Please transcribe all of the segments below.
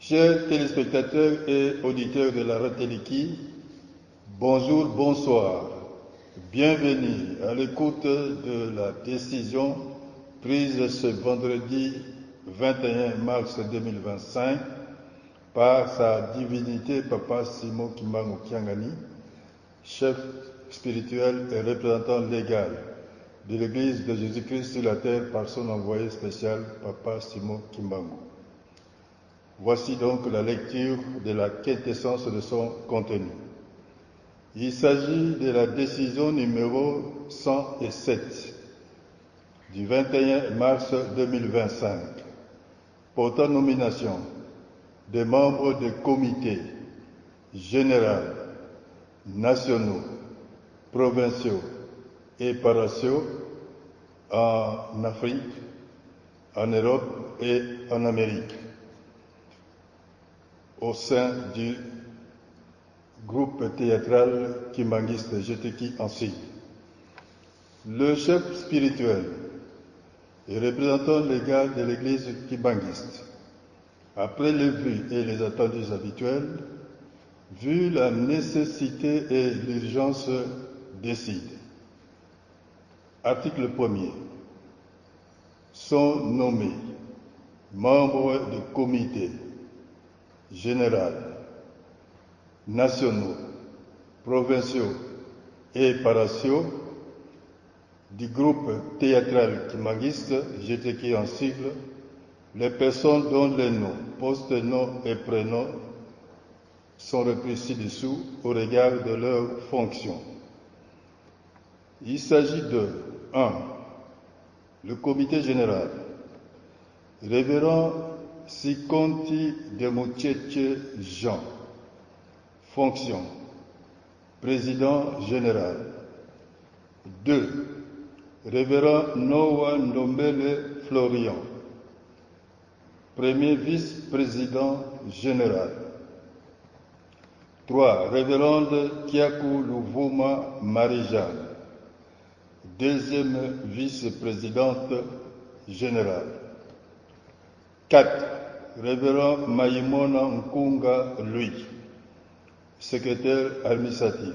Chers téléspectateurs et auditeurs de la Rateliki, bonjour, bonsoir. Bienvenue à l'écoute de la décision prise ce vendredi 21 mars 2025 par sa divinité Papa Simon Kimbangu Kiangani, chef spirituel et représentant légal de l'Église de Jésus-Christ sur la terre par son envoyé spécial Papa Simon Kimbangu. Voici donc la lecture de la quintessence de son contenu. Il s'agit de la décision numéro 107 du 21 mars 2025 portant nomination des membres des comités généraux, nationaux, provinciaux et paroissiaux en Afrique, en Europe et en Amérique, au sein du groupe théâtral kimbanguiste Jeteki en sigle. Le chef spirituel et représentant légal de l'église kimbanguiste, après les vues et les attendus habituels, vu la nécessité et l'urgence, décide. Article 1er. Sont nommés membres du comité général, nationaux, provinciaux et paroissiaux du groupe théâtral kimbanguiste, Jeteki en sigle, les personnes dont les noms, post-noms et prénoms sont repris ci-dessous au regard de leurs fonctions. Il s'agit de 1. Le comité général. Révérend Sikonti Demotchetche Jean. Fonction. Président général. 2. Révérend Noah Ndombele Florian. Premier vice-président général. 3. Révérende Kiakou Louvoma Marie-Jeanne. Deuxième vice-présidente générale. 4. Révérend Maïmona Nkunga Louis, secrétaire administratif.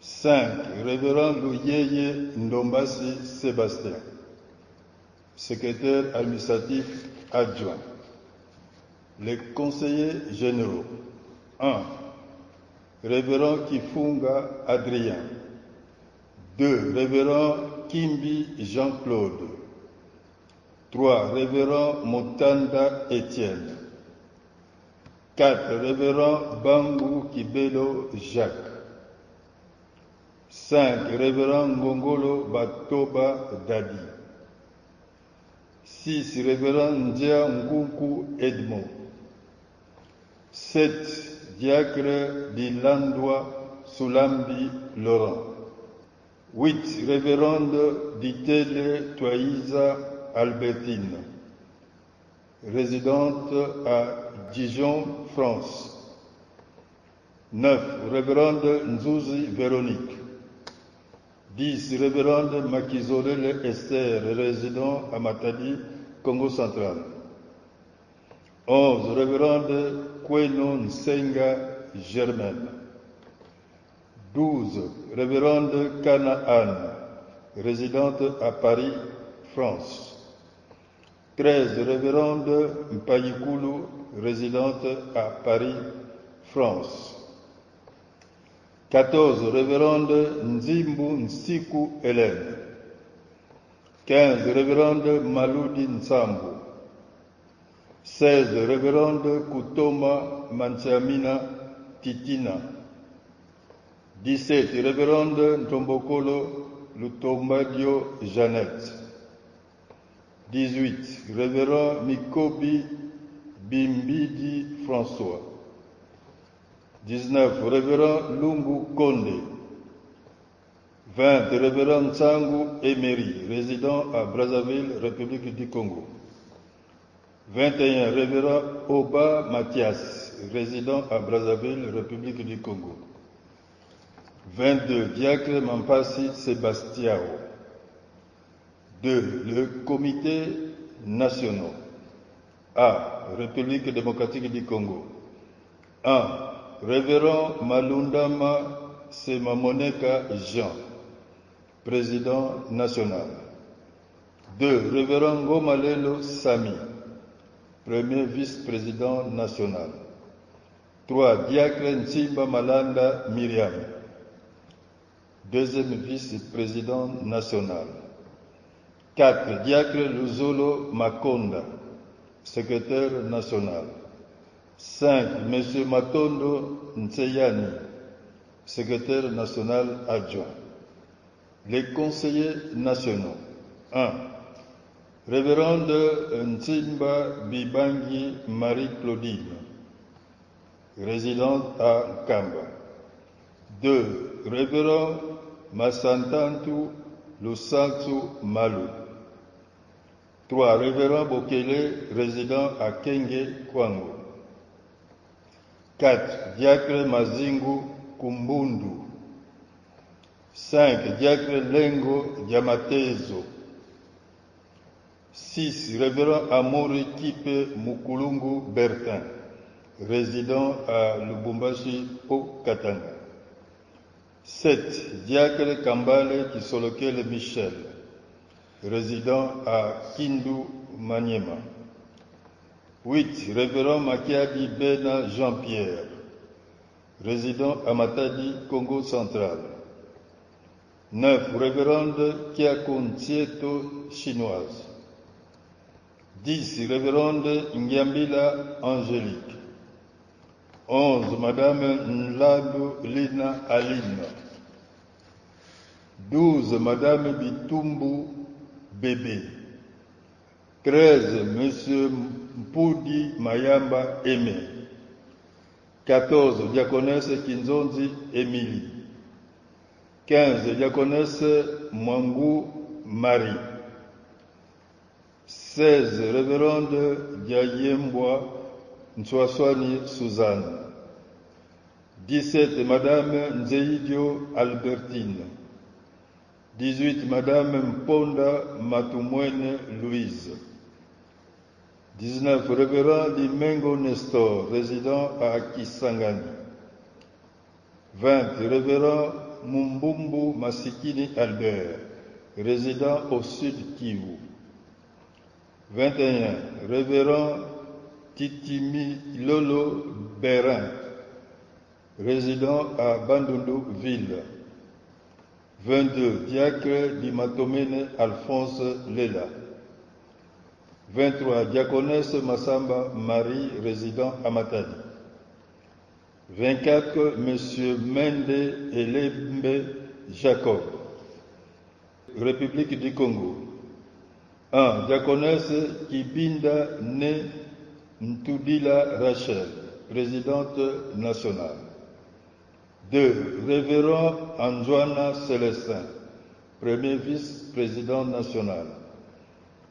5. Révérend Louyeye Ndombasi Sébastien, secrétaire administratif adjoint. Les conseillers généraux. 1. Révérend Kifunga Adrien. 2. Révérend Kimbi Jean-Claude. 3. Révérend Motanda Étienne. 4. Révérend Bangou Kibelo Jacques. 5. Révérend Ngongolo Batoba Dadi. 6. Révérend Ndia Nkunku Edmond. 7. Diacre Dilandwa Soulambi Laurent. 8. Révérende Ditele Toïsa Albertine, résidente à Dijon, France. 9. Révérende Nzouzi Véronique. 10. Révérende Makizorele Esther, résident à Matadi, Congo central. 11. Révérende Kweno Nsenga Germaine. 12. Révérende Canaan, résidente à Paris, France. 13. Révérende Mpayikulu, résidente à Paris, France. 14. Révérende Nzimbu Nsiku Hélène. 15. Révérende Maloudi Nsambu. 16. Révérende Kutoma Mantiamina Titina. 17. Révérende Ntombokolo Lutombadio Jeannette. 18. Révérend Mikobi Bimbidi François. 19. Révérend Lungu Konde. 20. Révérend Tsangu Emery, résident à Brazzaville, République du Congo. 21. Révérend Oba Mathias, résident à Brazzaville, République du Congo. 22. Diacre Mampasi Sébastiao. 2. Le comité national. A. République démocratique du Congo. 1. Révérend Malundama Semamoneka Jean, président national. 2. Révérend Ngomalelo Sami, premier vice-président national. 3. Diacre Nsimba Malanda Myriam, deuxième vice-président national. 4. Diacre Luzolo Makonda, secrétaire national. 5. M. Matondo Ntseyani, secrétaire national adjoint. Les conseillers nationaux. 1. Révérende Ntimba Bibangi Marie-Claudine, résidente à Kamba. 2. Révérend Masantantu Lusantu Malu. 3. Révérend Bokele, résident à Kenge, Kwango. 4. Diacre Mazingu Kumbundu. 5. Diacre Lengo Diamatezo. 6. Révérend Amori Kipe Mukulungu Bertin, résident à Lubumbashi au Katanga. 7. Diacre Kambale Kisolokele Michel, résident à Kindu Maniema. 8. Révérend Makiadi Bena Jean-Pierre, résident à Matadi, Congo central. 9. Révérende Kiakontieto chinoise. 10. Révérende Ngiambila Angélique. 11. Madame Nlado Lina Aline. 12. Madame Bitumbu Bébé. 13. Monsieur Mpudi Mayamba Aimé. 14. Diaconesse Kinzonzi Émilie. 15. Diaconesse Mwangu Marie. 16. Révérende Diayembwa Nswaswani Suzanne. 17. Madame Nzeidio Albertine. 18. Madame Mponda Matumwene Louise. 19. Révérend Limengo Nestor, résident à Kisangani. 20. Révérend Mumbumbu Masikini Albert, résident au sud Kivu. 21. Révérend Titimi Lolo Bérin, résident à Bandundu Ville. 22. Diacre Dimatomene Alphonse Lela. 23. Diaconesse Massamba Marie, résident à Matadi. 24. Monsieur Mende Elembe Jacob, République du Congo. 1. Diaconesse Kibinda Ne Ntudila Rachel, présidente nationale. 2. Révérend Anjoana Célestin, premier vice-président national.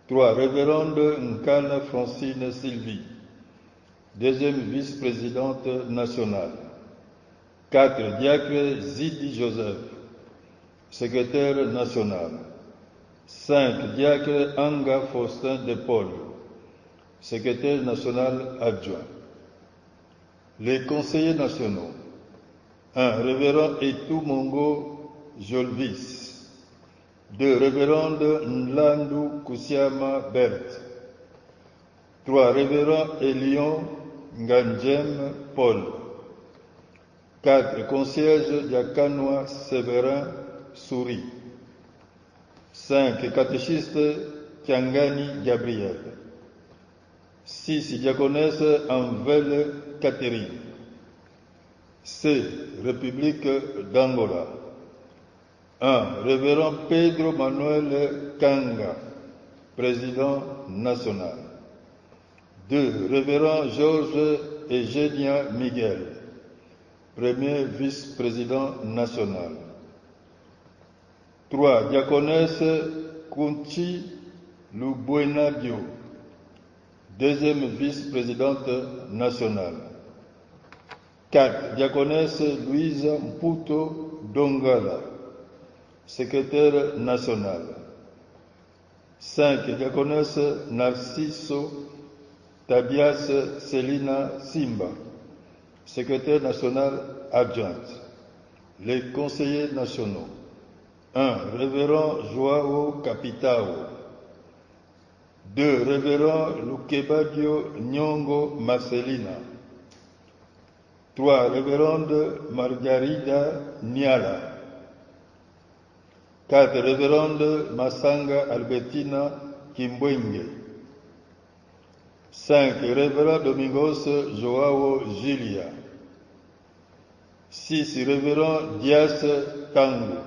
3. Révérende Nkala Francine Sylvie, deuxième vice-présidente nationale. 4. Diacre Zidi Joseph, secrétaire national. 5. Diacre Anga Faustin de Paul, secrétaire national adjoint. Les conseillers nationaux. 1. Révérend Etou Mongo Jolvis. 2. Révérende Nlandu Kusiama Berthe. 3. Révérend Elion Ngandjem Paul. 4. Concierge Diakanois Séverin Souris. 5. Catéchiste Kiangani Gabriel. 6. Diaconesse Anvelle Catherine. C. République d'Angola. 1. Révérend Pedro Manuel Kanga, président national. 2. Révérend Georges Eugenia Miguel, premier vice-président national. 3. Diaconesse Kunchi Lubuenadio, deuxième vice-présidente nationale. 4. Diaconesse Louise Mputo Dongala, secrétaire national. 5. Diaconesse Narciso Tabias Selina Simba, secrétaire national adjointe. Les conseillers nationaux. 1. Révérend Joao Capitao. 2. Révérend Lukebadio Nyongo Marcelina. 3. Révérende Margarida Niala. 4. Révérende Masanga Albertina Kimbwenge. 5. Révérend Domingos Joao Julia. 6. Révérend Dias Tango.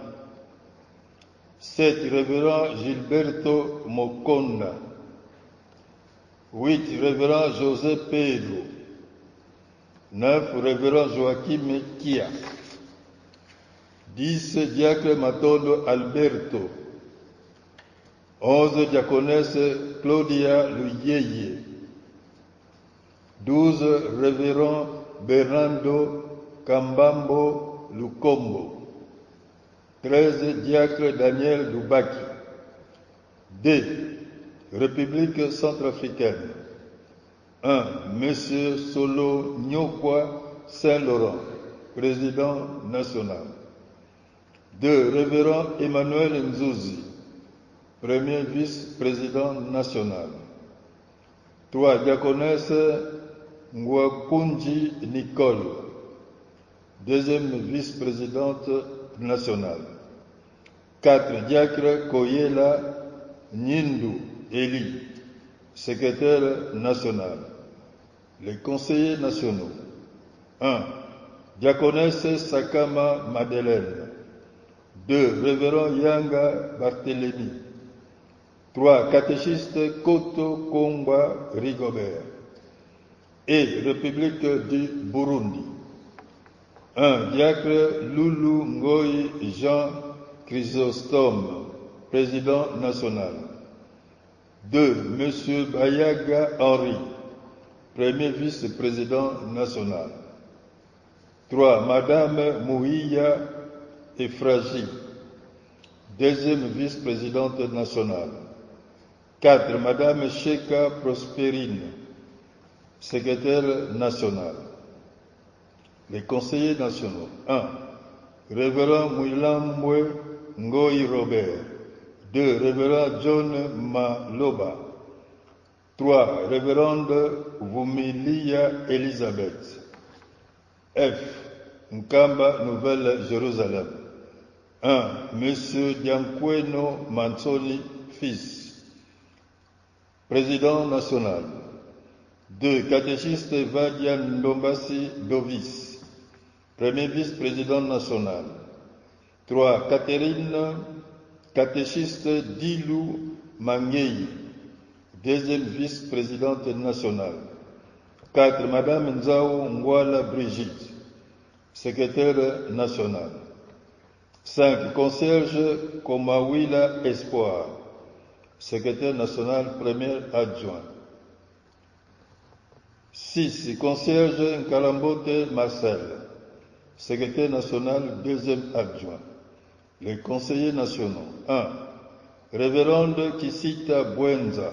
7. Révérend Gilberto Mokonda. 8. Révérend José Pedro. 9. Révérend Joachim Kia. 10. Diacre Matondo Alberto. 11. Diaconesse Claudia Luyeye. 12. Révérend Bernardo Kambambo Lukombo. 13. Diacre Daniel Dubaki. D. République centrafricaine. 1. Monsieur Solo Nyokwa Saint-Laurent, président national. 2. Révérend Emmanuel Nzouzi, premier vice-président national. 3. Diaconesse Ngwakunji Nicole, deuxième vice-présidente nationale. 4. Diacre Koyela Nyindu Eli, secrétaire national. Les conseillers nationaux. 1. Diaconesse Sakama Madeleine. 2. Révérend Yanga Barthélemy. 3. Catéchiste Koto Komba Rigobert. Et République du Burundi. 1. Diacre Loulou Ngoyi Jean Chrysostome, président national. 2. Monsieur Bayaga Henri, premier vice-président national. 3. Madame Mouhiya Efraji, deuxième vice-présidente nationale. 4. Madame Sheka Prosperine, secrétaire national. Les conseillers nationaux. 1. Révérend Mouilambwe Ngoyi Robert. 2. Révérend John Maloba. 3. Révérende Vumilia Elisabeth. F. Nkamba, Nouvelle-Jérusalem. 1. Monsieur Diankweno Mansoni, fils, président national. 2. Catéchiste Vadian Ndombasi Dovis, premier vice-président national. 3. Catherine, catéchiste Dilou Mangei, deuxième vice-présidente nationale. 4. Madame Nzao Ngwala Brigitte, secrétaire national. 5. Concierge Komawila Espoir, secrétaire national, premier adjoint. 6. Concierge Nkalambote Marcel, secrétaire national, deuxième adjoint. Les conseillers nationaux. 1. Révérende Kisita Bwenza.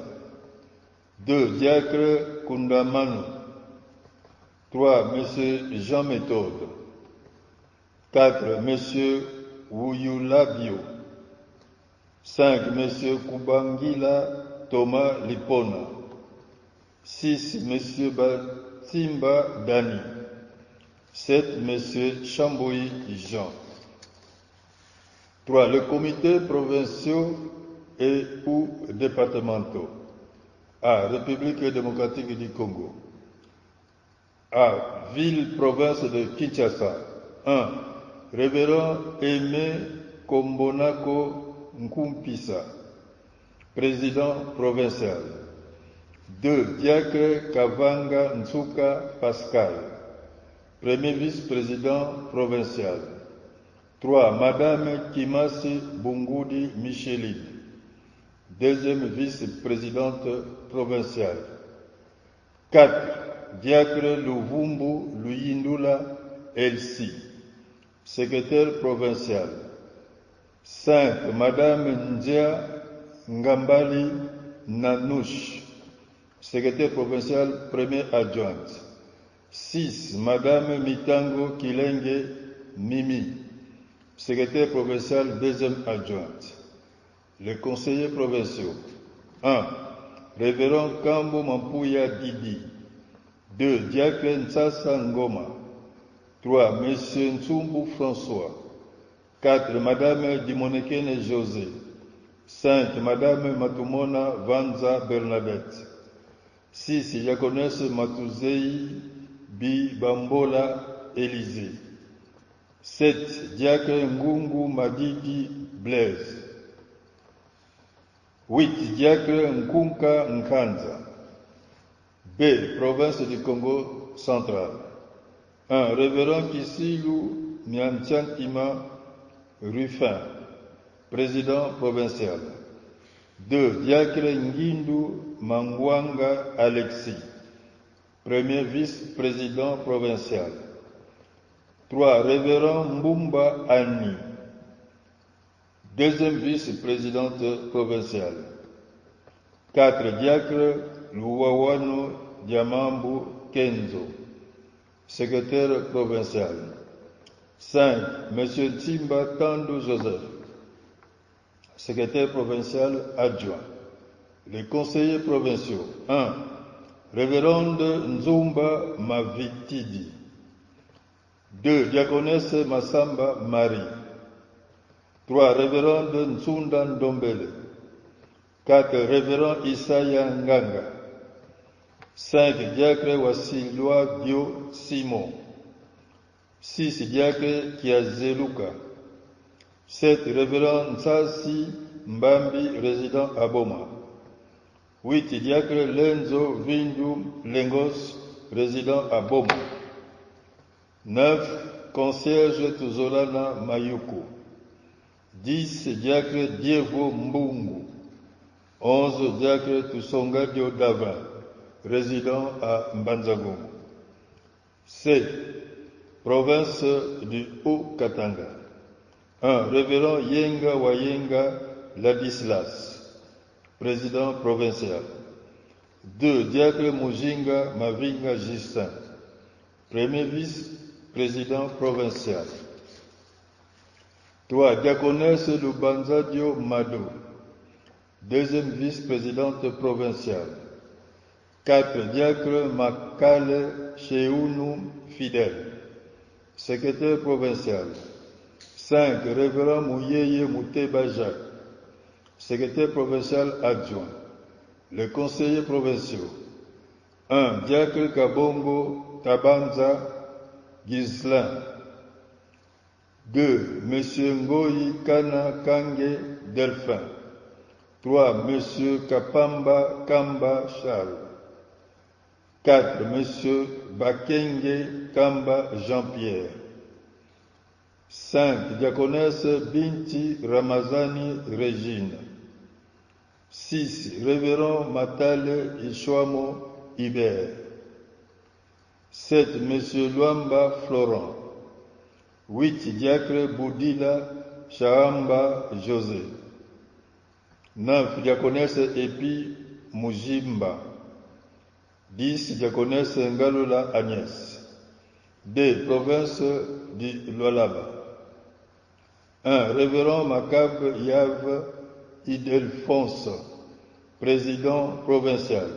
2. Diacre Kundamanu. 3. Monsieur Jean Méthode. 4. Monsieur Wuyulabio. 5. Monsieur Kubangila Thomas Lipona. 6. Monsieur Batimba Dani. 7. Monsieur Chamboui Jean. 3. Les comités provinciaux et ou départementaux. A. République démocratique du Congo. A. Ville-province de Kinshasa. 1. Révérend Aimé Kombonako Nkumpisa, président provincial. 2. Diacre Kavanga Ntsuka Pascal, premier vice-président provincial. 3. Madame Kimasi Bungoudi Micheline, deuxième vice-présidente provinciale. 4. Diacre Luvumbu Luyindula Elsi, secrétaire provincial. 5. Madame Ndia Ngambali Nanouche, secrétaire provincial, première adjointe. 6. Madame Mitango Kilenge Mimi, secrétaire provincial, deuxième adjointe. Les conseillers provinciaux. 1. Révérend Kambo Mampuya Didi. 2. Diacre Ntsasa Ngoma. 3. Monsieur Ntsumbu François. 4. Madame Dimonekene José. 5. Madame Matumona Vanza Bernadette. 6. Diaconesse Matuzei Bibambola Élysée. 7. Diacre Ngungu Madidi Blaise. 8. Diacre Nkunka Nkanza. B. Province du Congo central. 1. Révérend Kisilu Nyantiankima Ruffin, président provincial. 2. Diacre Ngindu Mangwanga Alexis, premier vice-président provincial. 3. Révérend Mbumba Annie, deuxième vice-présidente provinciale. 4. Diacre Luwawano Diamambu Kenzo, secrétaire provincial. 5. Monsieur Timba Tando Joseph, secrétaire provincial adjoint. Les conseillers provinciaux. 1. Révérende Nzumba Mavitidi. 2. Diaconesse Massamba Marie. 3. Révérende Ntsunda Ndombele. 4. Révérend Isaya Nganga. 5. Diacre Wasilwa Dio Simon. 6. Diacre Kiazeluka. 7. Révérend Nsasi Mbambi, résident à Boma. 8. Diacre Lenzo Vindu Lengos, résident à Boma. 9. Concierge Tuzolana Mayuku. 10. Diacre Diego Mbungu. 11. Diacre Tusonga Diodavin, résident à Mbanzagongo. C. Province du Haut-Katanga. 1. Révérend Yenga Wayenga Ladislas, président provincial. 2. Diacre Mujinga Mavinga Justin, premier vice-président provincial. 3. Diaconesse Lubanzadio Mado, deuxième vice-présidente provinciale. 4. Diacre Makale Cheounou Fidèle, secrétaire provincial. 5. Révérend Mouyeye Mouteba Jacques, secrétaire provincial adjoint. Les conseillers provinciaux. 1. Diacre Kabongo Tabanza Gislin. 2. Monsieur Ngoyi Kana Kange Delphin. 3. Monsieur Kapamba Kamba Charles. 4. Monsieur Bakenge Kamba Jean-Pierre. 5. Diaconesse Binti Ramazani Régine. 6. Révérend Matale Ishwamo Iber. 7. Monsieur Luamba Florent. 8. Diacre Boudila Chahamba José. 9. Diaconesse Epi Mujimba. 10. Diaconesse Ngalola Agnès. D. Province du Lualaba. 1. Révérend Makab Yav Idelfonse, président provincial.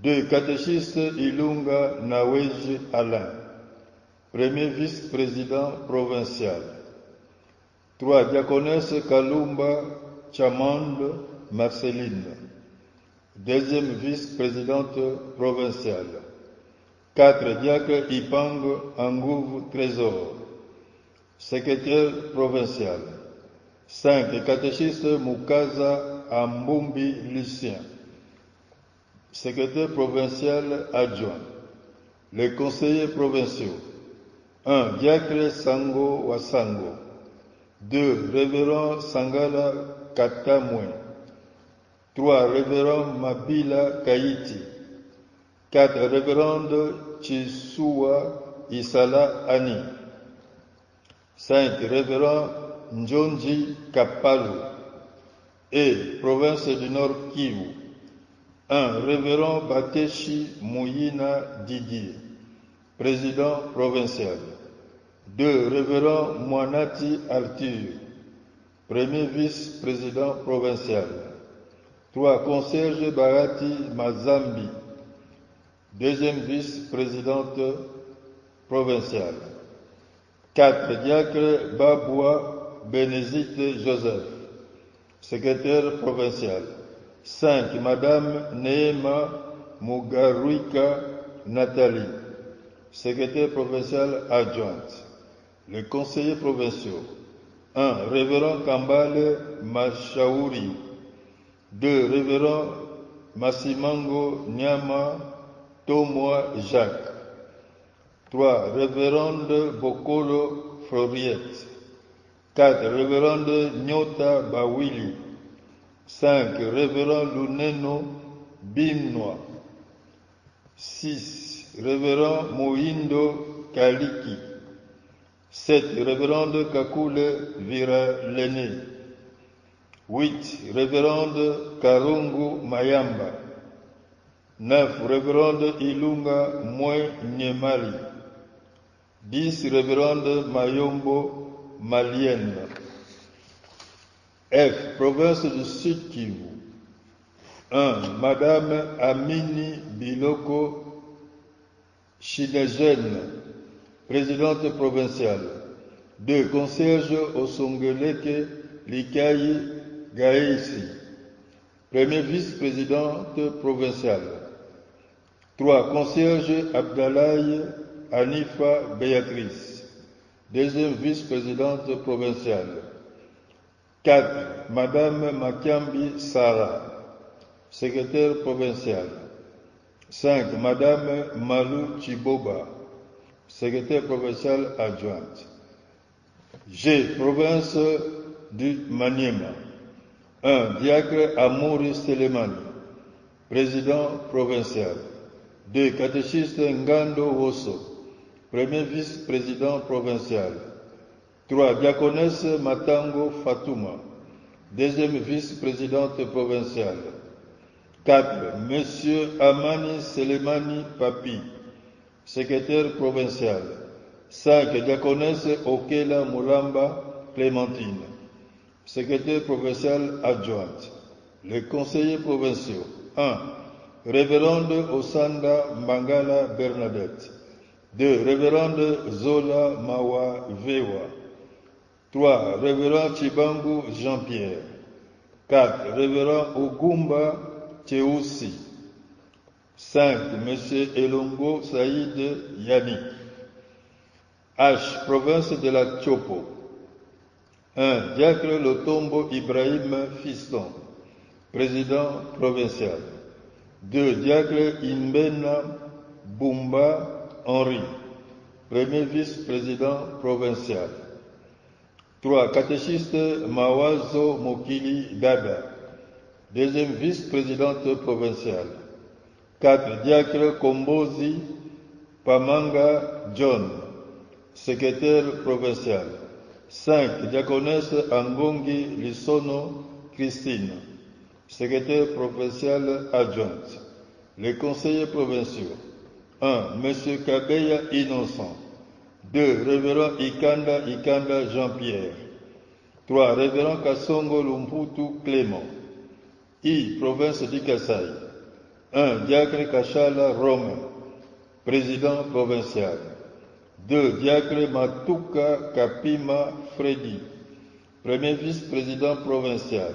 2. Catéchiste Ilunga Nawej Alain, premier vice-président provincial. 3. Diaconesse Kalumba Chamande Marceline, deuxième vice-présidente provinciale. 4. Diacre Ipang Angouv Trésor, secrétaire provincial. 5. Catéchiste Mukaza Ambombi Lucien, secrétaire provincial adjoint. Les conseillers provinciaux. 1. Diacre Sango Wasango. 2. Révérend Sangala Katamwe. 3. Révérend Mabila Kaiti. 4. Révérende Chisua Isala Ani. 5. Révérend Njonji Kapalu. Et province du Nord Kivu. 1. Révérend Bakeshi Mouyina Didier, président provincial. 2. Révérend Mouanati Arthur, premier vice-président provincial. 3. Concierge Barati Mazambi, deuxième vice-présidente provinciale. 4. Diacre Baboua Bénédicte Joseph, secrétaire provincial. 5. Madame Neema Mugaruika Nathalie, secrétaire provinciale adjointe. Les conseillers provinciaux. 1. Révérend Kambale Machaouri. 2. Révérend Massimango Nyama Tomoa Jacques. 3. Révérende Bokolo Floriette. 4. Révérende Nyota Bawili. 5. Révérend Luneno Bimnoa. 6. Révérend Mohindo Kaliki. 7. Révérende Kakule Viralene. 8. Révérende Karungu Mayamba. 9. Révérende Ilunga Mwe Nyemali. 10. Révérende Mayombo Malienne. F. Province du Sud Kivu. 1. Madame Amini Biloko Chinegène, présidente provinciale. 2. Concierge Osongeleke Likayi Gaïsi, premier vice-présidente provinciale. 3. Concierge Abdalaï Anifa Béatrice, deuxième vice-présidente provinciale. 4. Madame Makiambi Sarah, secrétaire provinciale. 5. Madame Malou Chiboba, secrétaire provinciale adjointe. G. Province du Maniema. 1. Diacre Amouri Selemani, président provincial. 2. Catéchiste Ngando Woso, premier vice-président provincial. 3. Diaconesse Matango Fatouma, deuxième vice-présidente provinciale. 4. Monsieur Amani Selemani Papi, secrétaire provincial. 5. Diaconesse Okela Moulamba Clémentine, secrétaire provinciale adjointe. Les conseillers provinciaux. 1. Révérende Osanda Mangala Bernadette. 2. Révérende Zola Mawa Vewa. 3. Révérend Chibangu Jean-Pierre. 4. Révérend Ogumba Théoussi. 5. Monsieur Elongo Saïd Yannick. H. Province de la Tchopo. 1. Diacre Lotombo Ibrahim Fiston, président provincial. 2. Diacre Imbena Bumba Henri, premier vice-président provincial. 3. Catéchiste Mawazo Mokili Dada, deuxième vice-présidente provinciale. 4. Diacre Kombozi Pamanga John, secrétaire provincial. 5. Diaconesse Angongi Lisono Christine, secrétaire provinciale adjointe. Les conseillers provinciaux. 1. Monsieur Kabeya Innocent. 2. Révérend Ikanda Jean-Pierre. 3. Révérend Kassongo Lumputu Clément. I. Province du Kasaï. 1. Diacre Kachala Rome, président provincial. 2. Diacre Matuka Kapima Freddy, premier vice-président provincial.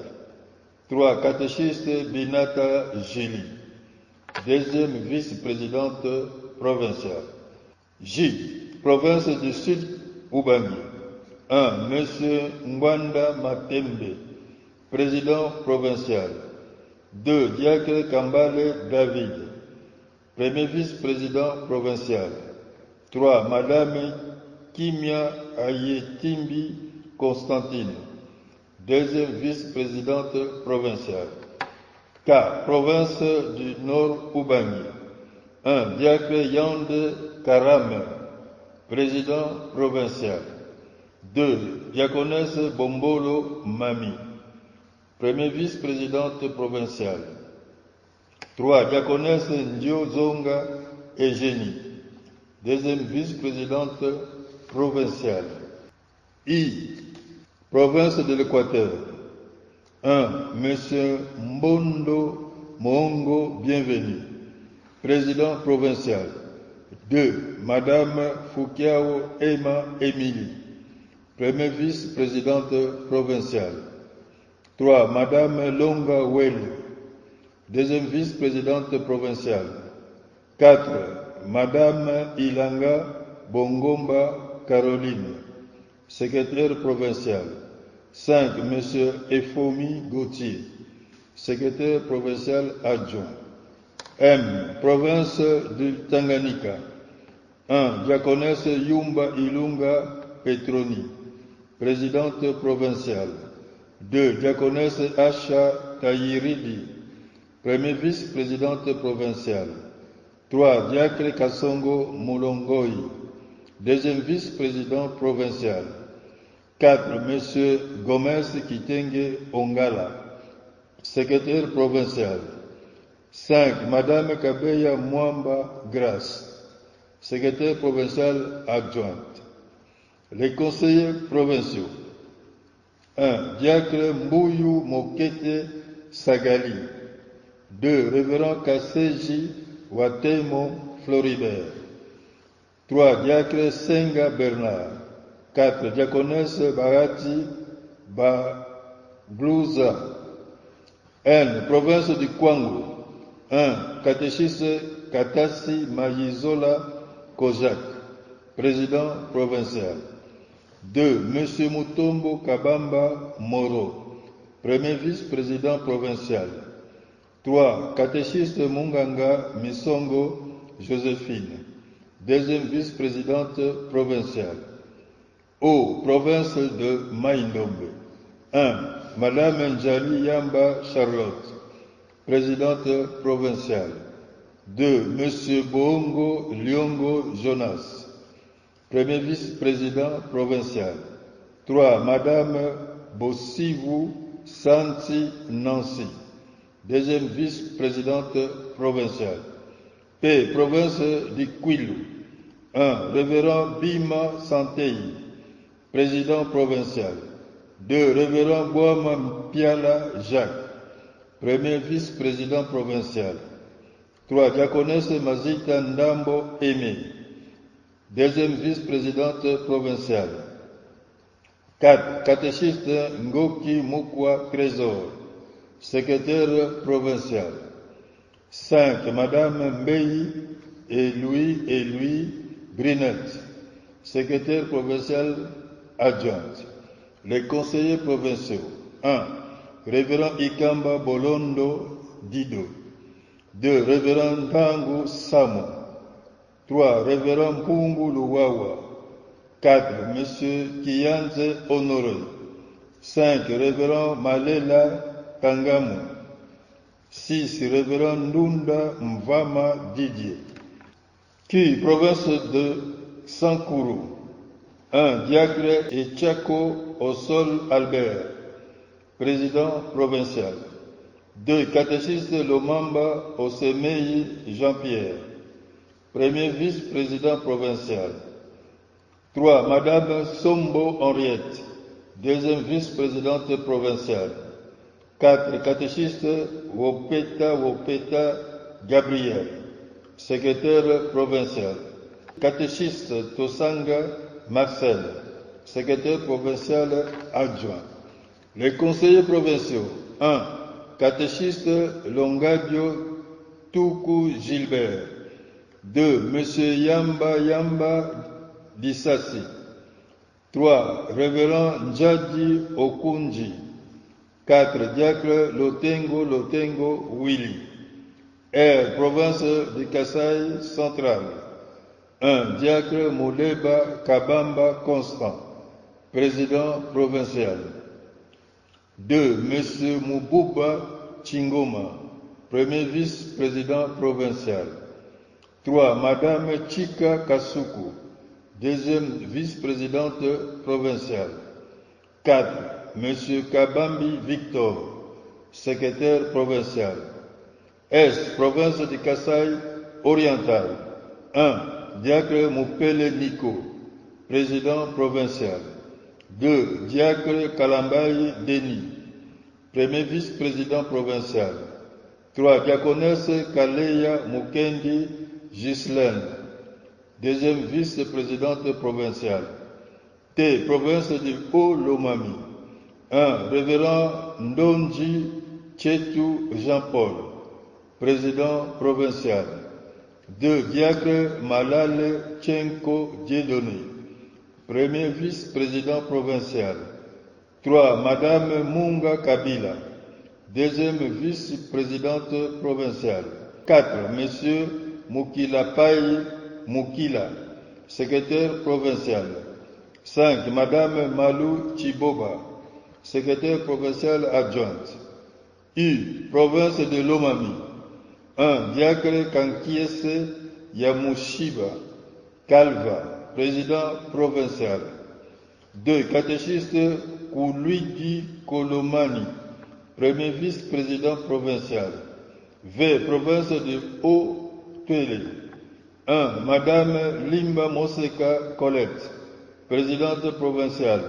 3. Catéchiste Binata Gili, deuxième vice-présidente provinciale. J. Province du Sud Ubangi. 1. Monsieur Ngwanda Matembe, président provincial. 2. Diacre Kambale David, premier vice-président provincial. 3. Madame Kimia Ayetimbi Constantine, deuxième vice-présidente provinciale. 4. Province du Nord Ubangi. 1. Diacre Yande Karame, président provincial. 2. Diaconesse Bombolo Mami, premier vice-présidente provinciale. 3. Diaconesse Ndio Zonga Eugénie, deuxième vice-présidente provinciale. I. Province de l'Équateur. 1. Monsieur Mbondo Mongo Bienvenu, président provincial. 2. Madame Foukiao Emma Émilie, première vice-présidente provinciale. 3. Madame Longa Welu, deuxième vice-présidente provinciale. 4. Madame Ilanga Bongomba Caroline, secrétaire provincial. 5. Monsieur Efomi Gauthier, secrétaire provincial adjoint. M. Province du Tanganyika. 1. Diaconesse Yumba Ilunga Petroni, présidente provinciale. 2. Diaconesse Asha Tayiridi, première vice-présidente provinciale. 3. Diacre Kassongo Moulongoi, deuxième vice-président provincial. 4. Monsieur Gomez Kitenge Ongala, secrétaire provincial. 5. Madame Kabeya Mwamba Grace, secrétaire provincial adjointe. Les conseillers provinciaux. 1. Diacre Mbouyu Mokete Sagali. 2. Révérend Kasseji Watemo Floribert. 3. Diacre Senga Bernard. 4. Diaconesse Barati Baglouza. N. Province du Kwango. 1. Catéchiste Katasi Mayizola Kozak, président provincial. 2. Monsieur Mutombo Kabamba Moro, premier vice-président provincial. 3. Catéchiste Munganga Misongo Joséphine, deuxième vice-présidente provinciale. O. Province de Maïndombe. 1. Madame Njali Yamba Charlotte, présidente provinciale. 2. Monsieur Bongo Liongo Jonas, premier vice-président provincial. 3. Madame Bossivou Santi Nancy, deuxième vice-présidente provinciale. P. Province du Kwilu. 1. Révérend Bima Santei, président provincial. 2. Révérend Boama Mpiala Jacques, premier vice-président provincial. 3. Diaconesse Mazita Ndambo Aimé, deuxième vice-présidente provinciale. 4. Catéchiste Ngoki Mukwa Trésor, secrétaire provincial. 5. Madame Mbei et Louis Brinette, secrétaire provincial adjointe. Les conseillers provinciaux. 1. Révérend Ikamba Bolondo Dido. 2. Révérend Tangu Samo. 3. Révérend Mpungu Luwawa. 4. Monsieur Kiyanze Honoré. 5. Révérend Malela Kangamu. 6. Révérend Ndunda Mvama Didier. Qui, province de Sankuru. 1. Diacre Echako Osol Albert, président provincial. 2. Catéchiste Lomamba Osemei Jean-Pierre, premier vice-président provincial. 3. Madame Sombo Henriette, deuxième vice-présidente provinciale. 4. Catéchiste Wopeta Gabriel, secrétaire provincial. Catéchiste Tosanga Marcel, secrétaire provincial adjoint. Les conseillers provinciaux. 1. Catéchiste Longadio Tuku Gilbert. 2. Monsieur Yamba Dissassi. 3. Révérend Njadi Okunji, 4. Diacre Lotengo Willy. R. Province de Kasaï central. 1. Diacre Moleba Kabamba Constant, président provincial. 2. Monsieur Mububa Chingoma, premier vice-président provincial. 3. Madame Chika Kasuku, deuxième vice-présidente provinciale. 4. Monsieur Kabambi Victor, secrétaire provincial. S. Province de Kasaï oriental. 1. Diacre Mupele Nico, président provincial. 2. Diacre Kalambayi Denis, premier vice-président provincial. 3. Diaconesse Kaleya Mukendi Ghislaine, deuxième vice-présidente provinciale. T. Province de Haut-Lomami. 1. Révérend Ndonji Tchetou Jean-Paul, président provincial. 2. Diacre Malale Tchenko Dieudonné, premier vice-président provincial. 3. Madame Munga Kabila, deuxième vice-présidente provinciale. 4. Monsieur Mukila Pai Mukila, secrétaire provincial. 5. Madame Malou Chiboba, secrétaire provinciale adjointe. U. Province de Lomami. 1. Diacre Kankiese Yamushiba Kalva, président provincial. 2. Catéchiste Koulouidi Kolomani, premier vice-président provincial. V. Province de Haut-Tuélé. 1. Madame Limba Moseka Colette, présidente provinciale.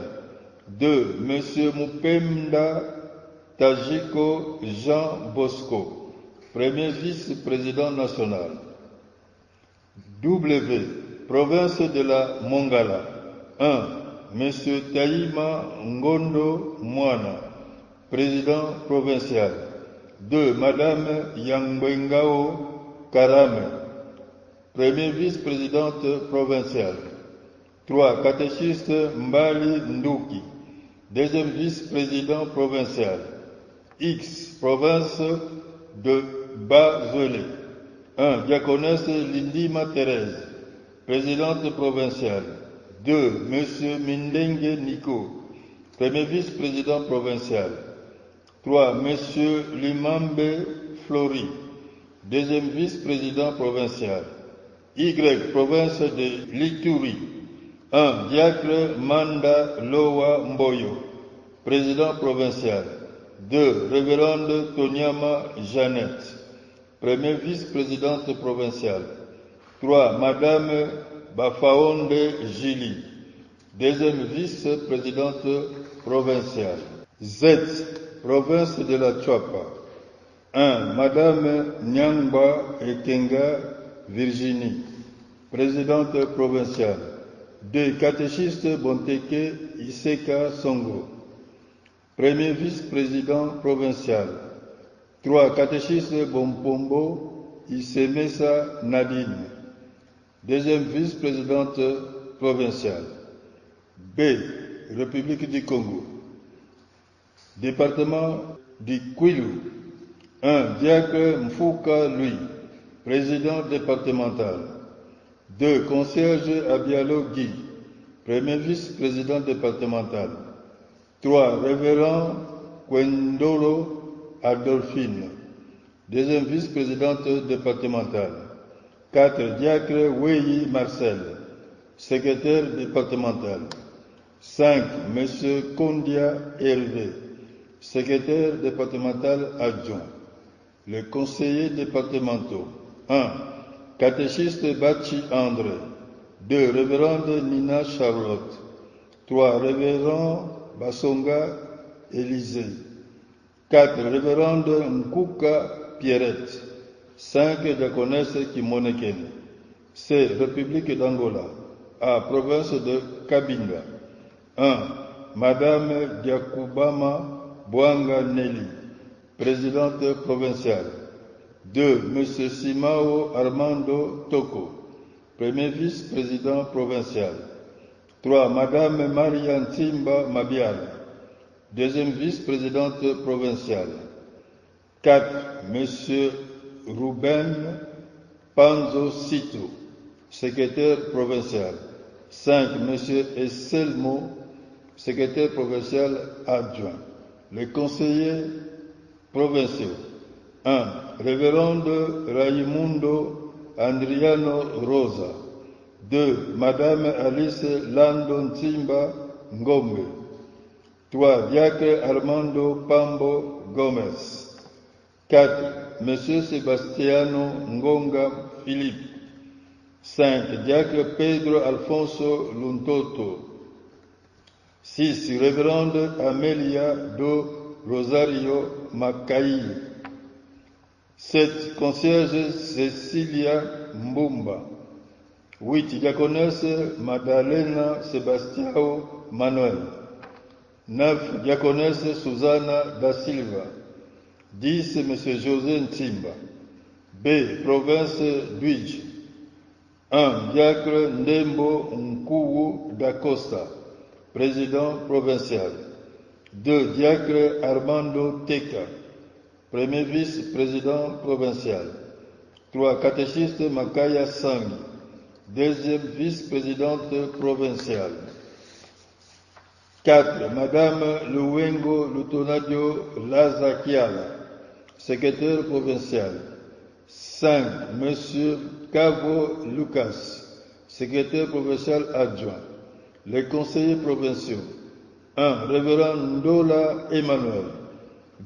2. Monsieur Mupemda Tajiko Jean Bosco, premier vice-président national. W. Province de la Mongala. 1. Monsieur Taïma Ngondo Mwana, président provincial. 2. Madame Yangbengao Karame, premier vice-présidente provinciale. 3. Catéchiste Mbali Ndouki, deuxième vice-président provincial. X. Province de Bas-Zelé. 1. Diaconesse Lindima Thérèse, présidente provinciale. 2. Monsieur Mindenge Nico, premier vice-président provincial. 3. Monsieur Limambe Flori, deuxième vice-président provincial. Y. Province de Lituri. 1. Diacre Manda Loa Mboyo, président provincial. 2. Révérende Tonyama Jeannette, premier vice-présidente provinciale. 3. Madame Bafaonde Gili, deuxième vice-présidente provinciale. Z. Province de la Tchouapa. 1. Madame Nyangba Ekenga Virginie, présidente provinciale. 2. Catéchiste Bonteke Iseka Songo, premier vice-président provincial. 3. Catéchiste Bompombo Isemesa Nadine, deuxième vice-présidente provinciale. B. République du Congo. Département du Kwilu. 1. Diacre Mfouka Louis, président départemental. 2. Concierge Abialo Guy, premier vice-président départemental. 3. Révérend Kwendolo Adolphine, deuxième vice-présidente départementale. 4. Diacre Weyi Marcel, secrétaire départemental. 5. Monsieur Kondia Hervé, secrétaire départemental adjoint. Les conseillers départementaux. 1. Catéchiste Bachi André. 2. Révérende Nina Charlotte. 3. Révérend Basonga Élisée. 4. Révérende Nkuka Pierrette. 5. Diaconesse Kimonekene. C. République d'Angola. A. Province de Kabinda. 1. Madame Diakoubama Bouanga Nelly, présidente provinciale. 2. Monsieur Simao Armando Toko, premier vice-président provincial. 3. Madame Marianne Timba Mabial, deuxième vice-présidente provinciale. 4. M. Ruben Panzo Cito, secrétaire provincial. 5. M. Esselmo, secrétaire provincial adjoint. Les conseillers provinciaux. 1. Révérende Raimundo Andriano Rosa. 2. Madame Alice Lando Ntimba Ngombe. 3. Diacre Armando Pambo Gomez. 4. Monsieur Sebastiano Ngonga Philippe. 5. Diacre Pedro Alfonso Luntoto. 6. Révérende Amelia do Rosario Macai. 7. Concierge Cecilia Mbumba. 8. Diaconesse Madalena Sebastiao Manuel. 9. Diaconesse Susana da Silva. 10. M. José Ntimba. B. Province d'Uige. 1. Diacre Ndembo Nkuwu da Costa, président provincial. 2. Diacre Armando Teka, premier vice-président provincial. 3. Catéchiste Makaya Sangi, deuxième vice-présidente provinciale. 4. Madame Luwengo Lutonadio Lazakiala, secrétaire provincial. 5. Monsieur Cavo Lucas, secrétaire provincial adjoint. Les conseillers provinciaux. 1. Révérend Ndola Emmanuel.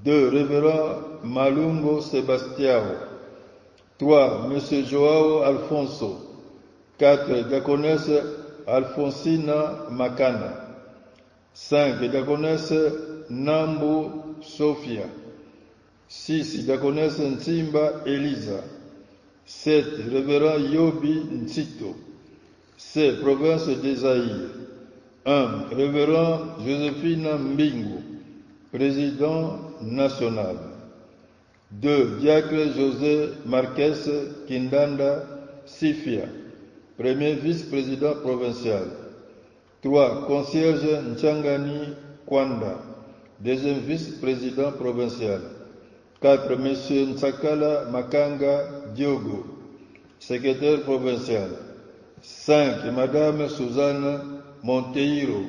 2. Révérend Malungo Sebastiao. 3. Monsieur Joao Alfonso. 4. Diaconesse Alfonsina Makana. 5. Diaconesse Nambu Sofia. 6. Diaconesse Ntimba Elisa. 7. Révérend Yobi Ntito. 7. Province des Aïrs. 1. Révérend Joséphine Mbingu, président national. 2. Diacre José Marques Kindanda Sifia, premier vice-président provincial. 3. Concierge Nchangani Kwanda, deuxième vice-président provincial. 4. M. Ntsakala Makanga Diogo, secrétaire provincial. 5. Madame Suzanne Monteiro,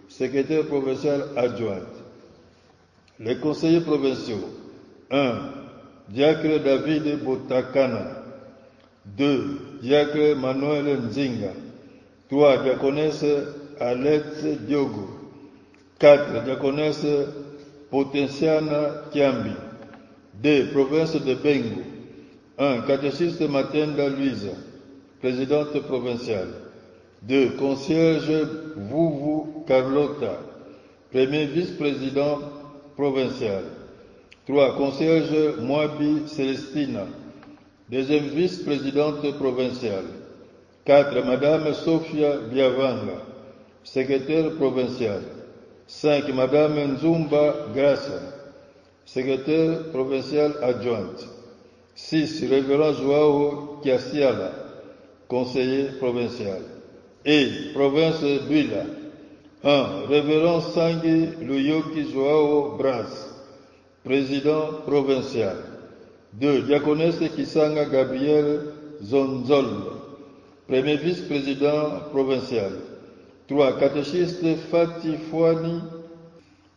secrétaire provincial adjointe. Les conseillers provinciaux. 1. Diacre David Botakana. 2. Diacre Manuel Nzinga. 3. Diaconesse Alette Diogo. 4. Diaconesse Potensiana Kiambi. 2. Province de Bengo. 1. Catéchiste Matenda Luisa, présidente provinciale. 2. Concierge Vuvu Carlota, premier vice-président provincial. 3. Concierge Moabi Celestina, deuxième vice-présidente provinciale. 4. Madame Sofia Biavanga, secrétaire provinciale. 5. Madame Nzumba Grassa, secrétaire provinciale adjointe. 6. Révérend Joao Kiasiala, conseiller provincial. Et province d'Huila. 1. Révérend Sangi Luyoki Joao Bras, président provincial. 2. Diaconesse Kisanga Gabriel Zonzol, premier vice-président provincial. 3. Catéchiste Fati Fouani,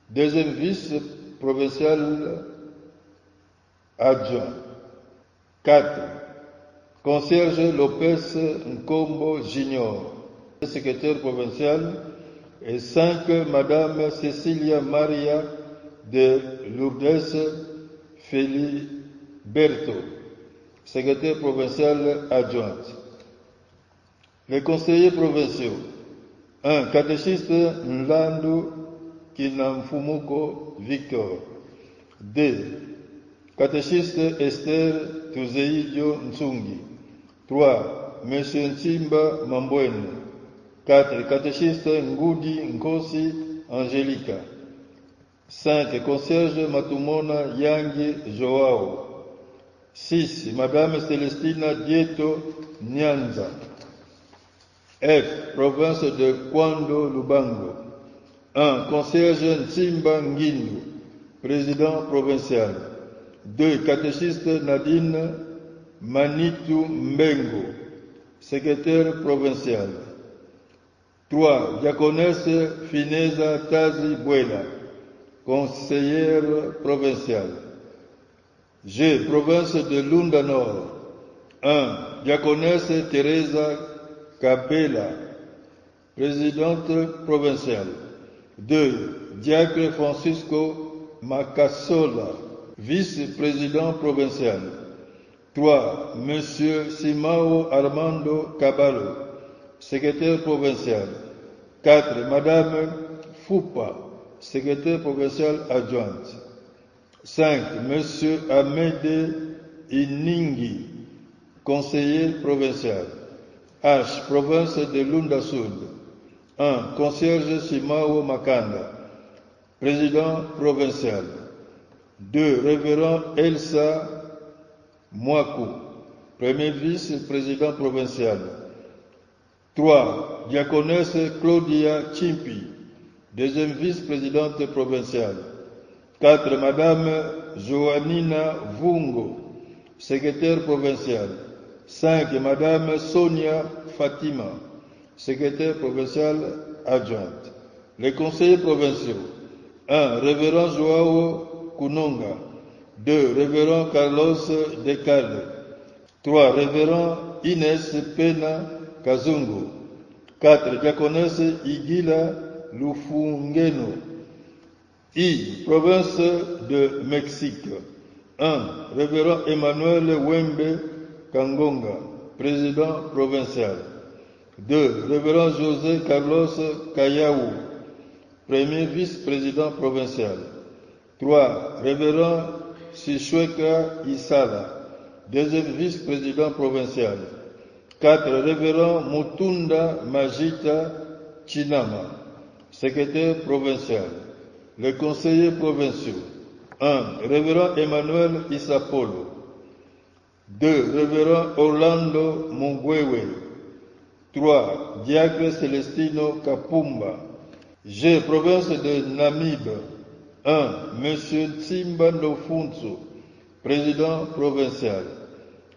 deuxième vice-provincial adjoint. 4. Concierge Lopez Nkombo Junior, secrétaire provincial. Et 5. Madame Cecilia Maria de Lourdes Feliberto, secrétaire provincial adjointe. Les conseillers provinciaux. 1. Catéchiste Nlandu Kinamfumuko Victor. 2. Catéchiste Esther Tuzeidio Nsungi. 3. Monsieur Ntimba Mambwene. 4. Catéchiste Ngudi Nkosi Angelica. 5. Concierge Matumona Yangi Joao. 6. Madame Celestina Dieto Nyanza. F. Province de Kwando Lubango. 1. Concierge Ntimba Ngindu, président provincial. 2. Catéchiste Nadine Manitou Mbengo, secrétaire provincial. 3. Diaconesse Fineza Tazi Buela, conseillère provinciale. G. Province de Lunda Nord. 1. Diaconesse Teresa Kabela, présidente provinciale. 2. Diacre Francisco Macasola, vice-président provincial. 3. Monsieur Simao Armando Caballo, secrétaire provincial. 4. Madame Foupa, secrétaire provincial adjointe. 5. Monsieur Amédée Iningi, conseiller provincial. H. Province de Lunda Sud. 1. Concierge Simao Makanda, président provincial. 2. Révérend Elsa Mwaku, premier vice-président provincial. 3. Diaconesse Claudia Chimpi, deuxième vice-présidente provinciale. 4. Madame Joannina Vungo, secrétaire provinciale. 5. Madame Sonia Fatima, secrétaire provinciale adjointe. Les conseillers provinciaux. 1. Révérend Joao Kunonga. 2. Révérend Carlos Decale. 3. Révérend Inès Pena Kazungu. 4. Diaconesse Igila Lufungeno. I. Province de Mexique. 1. Révérend Emmanuel Wembe Kangonga, président provincial. 2. Révérend José Carlos Kayaou, premier vice-président provincial. 3. Révérend Sishweka Isala, deuxième vice-président provincial. 4. Révérend Mutunda Majita Chinama, secrétaire provincial. Les conseillers provinciaux. 1. Révérend Emmanuel Isapolo. 2. Révérend Orlando Mungwewe. 3. Diacre Celestino Kapumba. G. Province de Namibe. 1. Monsieur Tsimba Nofunzo, président provincial.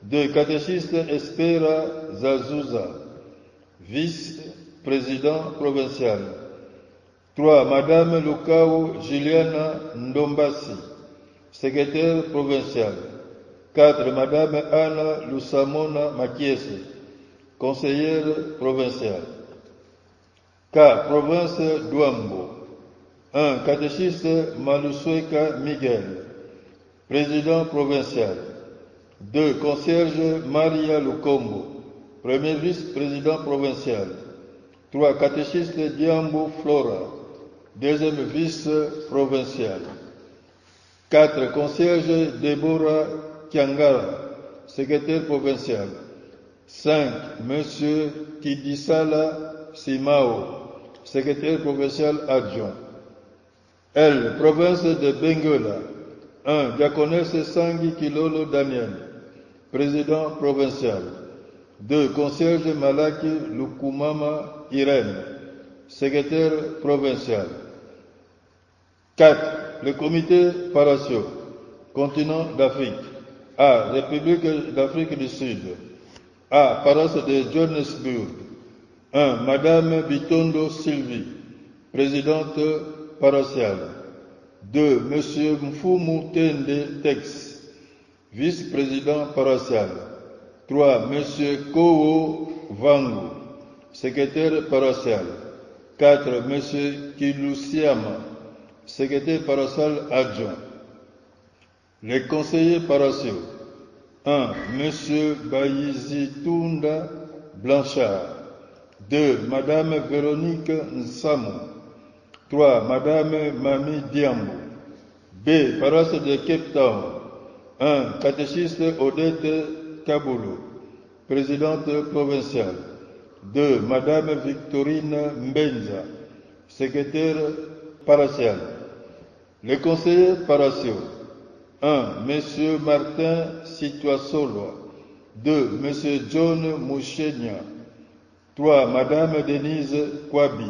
2. Catéchiste Espera Zazuza, vice-président provincial. 3. Madame Lukao Juliana Ndombasi, secrétaire provincial. 4. Madame Anna Lusamona Makiese, conseillère provinciale. K. Province d'Ouambo. 1. Catéchiste Malusweka Miguel, président provincial. 2. Concierge Maria Lukombo, premier vice-président provincial. 3. Catéchiste Diambo Flora, deuxième vice-provincial. 4. Concierge Deborah Kiangara, secrétaire provincial. 5. Monsieur Kidisala Simao, secrétaire provincial adjoint. L. Province de Benguela. 1. Diaconesse Sangi Kilolo Daniel, président provincial. 2. Concierge Malaki Lukumama Irène, secrétaire provincial. 4. Le comité Paratio, continent d'Afrique. A. République d'Afrique du Sud. A. Paroisse de Johannesburg. 1. Madame Bitondo Sylvie, présidente paroissiale. 2. Monsieur Mfumu Tende Tex, vice-président paroissial. 3. Monsieur Kowo Vangu, secrétaire paroissial. 4. Monsieur Kilusiama, secrétaire paroissial adjoint. Les conseillers paroissiaux. 1. Monsieur Bayizitunda Blanchard. 2. Madame Véronique Nsamo. 3. Madame Mami Diambo. B. Paroisse de Cape Town. 1. Catéchiste Odette Kaboulou, présidente provinciale. 2. Madame Victorine Mbenza, secrétaire paroissiale. Les conseillers paroissiaux. 1. Monsieur Martin Situasoloa. 2. Monsieur John Mouchenia. 3. Madame Denise Kwabi.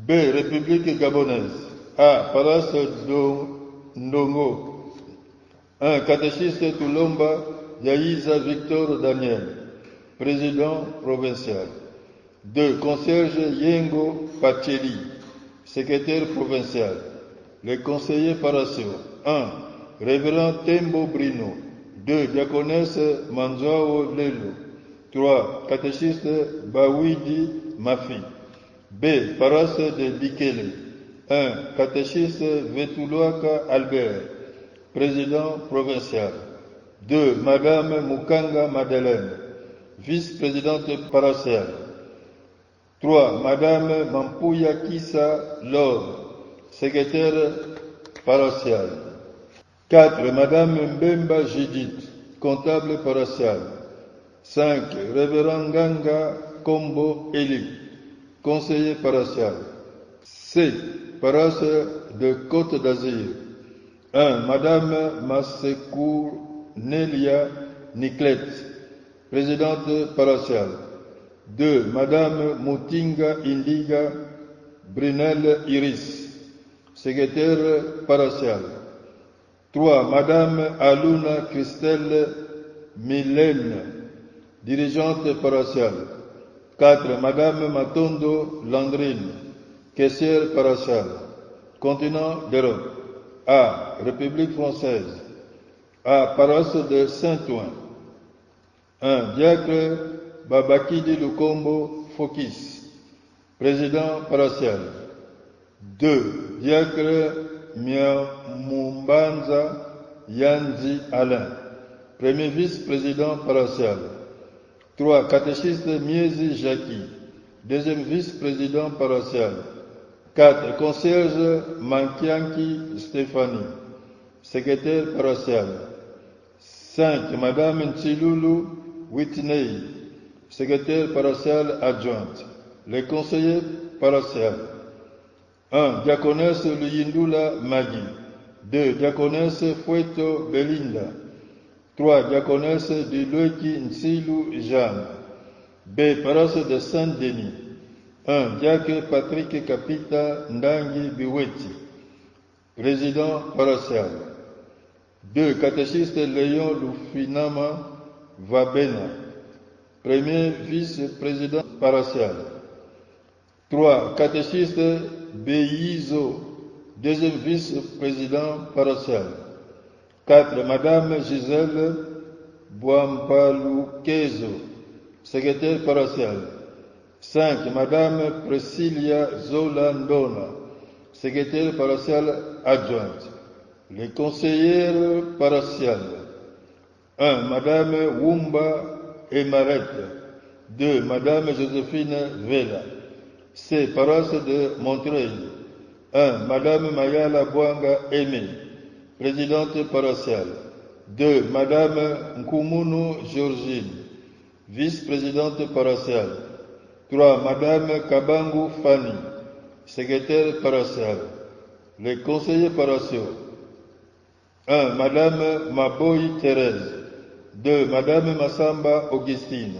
B. République gabonaise. A. Palace Ndongo. 1. Catéchiste Toulomba Yaïza Victor Daniel, président provincial. 2. Concierge Yengo Pacheli, secrétaire provincial. Les conseillers paroissiaux. 1. Révérend Tembo Brino. 2. Diaconesse Manzao Lelo. 3. Catéchiste Bawidi Mafi. B. Paroisse de Bikele. 1. Catéchiste Vetuloaka Albert, président provincial. 2. Madame Mukanga Madeleine, vice-présidente paroissiale. 3. Madame Mampuya Kissa Laure, secrétaire paroissiale. 4. Madame Mbemba Judith, comptable paroissial. 5. Révérend Ganga Kombo Eli, conseiller paroissial. C. Paroisse de Côte d'Azur. 1. Madame Massecour Nelia Niclet, présidente paroissiale. 2. Madame Moutinga Indiga Brunel Iris, secrétaire paroissiale. 3. Madame Aluna Christelle Mylène, dirigeante paroissiale. 4. Madame Matondo Landrine, caissière paroissiale. Continent d'Europe. A. République française. A. Paroisse de Saint-Ouen. 1. Diacre Babakidi Lukombo Fokis, président paroissial. 2. Diacre Miamumbanza Yanzi Alain, premier vice-président paroissial. 3. Catéchiste Miezi Jackie, deuxième vice-président paroissial. 4. Concierge Mankianki Stéphanie, secrétaire paroissial. 5. Madame Ntilulu Whitney, secrétaire paroissiale adjointe. Les conseillers paroissiaux. 1. Diaconesse Luyindula Magui. 2. Diaconesse Fueto Belinda. 3. Diaconesse Diloki Nsilu Jeanne. B. Paroisse de Saint-Denis. 1. Diacre Patrick Kapita Ndangi Biweti, président paroissial. 2. Catéchiste Léon Lufinama Vabena, premier vice-président paroissial. 3. Catéchiste Beizo, deuxième vice-président paroissial. 4. Madame Gisèle Bouampaloukezo, secrétaire paroissial. 5. Madame Priscilla Zolandona, secrétaire paroissiale adjointe. Les conseillères paroissiales. 1. Madame Wumba Emarette. 2. Madame Joséphine Vela. C. Paroisse de Montreuil. 1. Madame Mayala Bouanga Aimé, présidente paroissiale. 2. Madame Nkumunu Georgine, vice-présidente paroissiale. 3. Madame Kabangu Fanny, secrétaire paroissiale. Les conseillers paroissiaux. 1. Madame Maboy Thérèse. 2. Madame Massamba Augustine.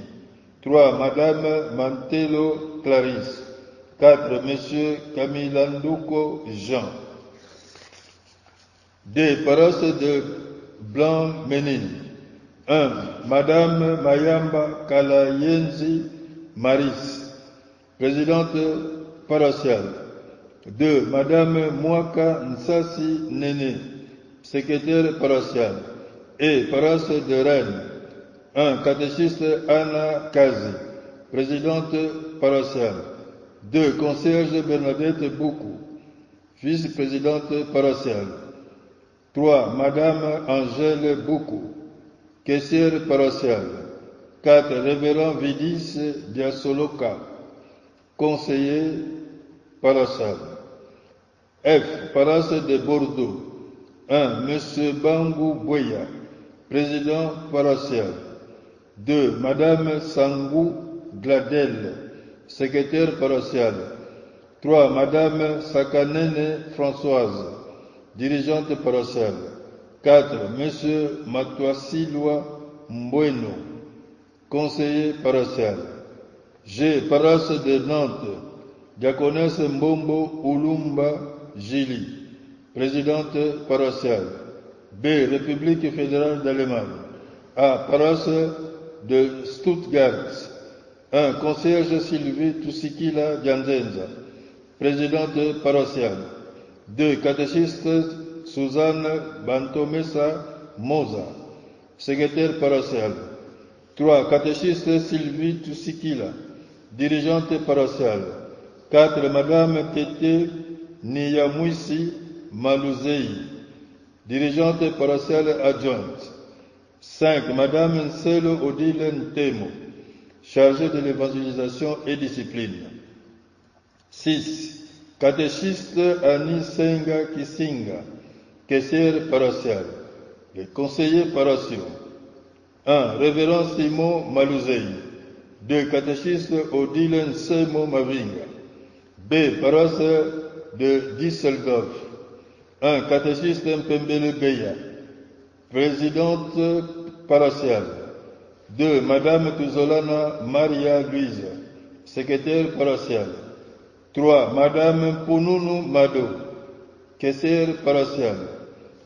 3. Madame Mantelo Clarisse. 4. Monsieur Kamilanduko Jean. D. Paroisse de Blanc-Ménil. 1. Madame Mayamba Kalayenzi Maris, présidente paroissiale. 2. Madame Mwaka Nsasi Nene, secrétaire paroissiale. Et paroisse de Rennes. 1. Catéchiste Anna Kazi, présidente paroissiale. 2. Concierge Bernadette Boukou, vice-présidente paroissiale. 3. Madame Angèle Boukou, caissière paroissiale. 4. Révérend Vidis Diasoloka, conseiller paroissial. F. Paroisse de Bordeaux. 1. Monsieur Bangou Boya, président paroissial. 2. Madame Sangou Gladel, secrétaire paroissiale. 3. Madame Sakanene Françoise, dirigeante paroissiale. 4. Monsieur Matoisilwa Mboueno, conseiller paroissial. G. Paroisse de Nantes. Diaconesse Mbombo Ulumba Gili, présidente paroissiale. B. République fédérale d'Allemagne. A. Paroisse de Stuttgart. 1. Concierge Sylvie Tusikila Dianzenza, présidente paroissiale. 2. Catéchiste Suzanne Bantomesa Moza, secrétaire paroissiale. 3. Catéchiste Sylvie Tusikila, dirigeante paroissiale. 4. Madame Tete Niyamwisi Maluzei, dirigeante paroissiale adjointe. 5. Madame Nselo Odile Ntemo, chargée de l'évangélisation et discipline. 6. Catéchiste Annie Senga Kisinga, caissière paroissiale. Les conseillers paroissiaux. 1. Révérend Simon Maluzei. 2. Catéchiste Odile Nsemo Mavinga. B. Paroisse de Düsseldorf. 1. Catéchiste Mpembele Beya, présidente paroissiale. 2. Madame Tuzolana Maria Louise, secrétaire paroissiale. 3. Madame Pununu Mado, caissière paroissiale.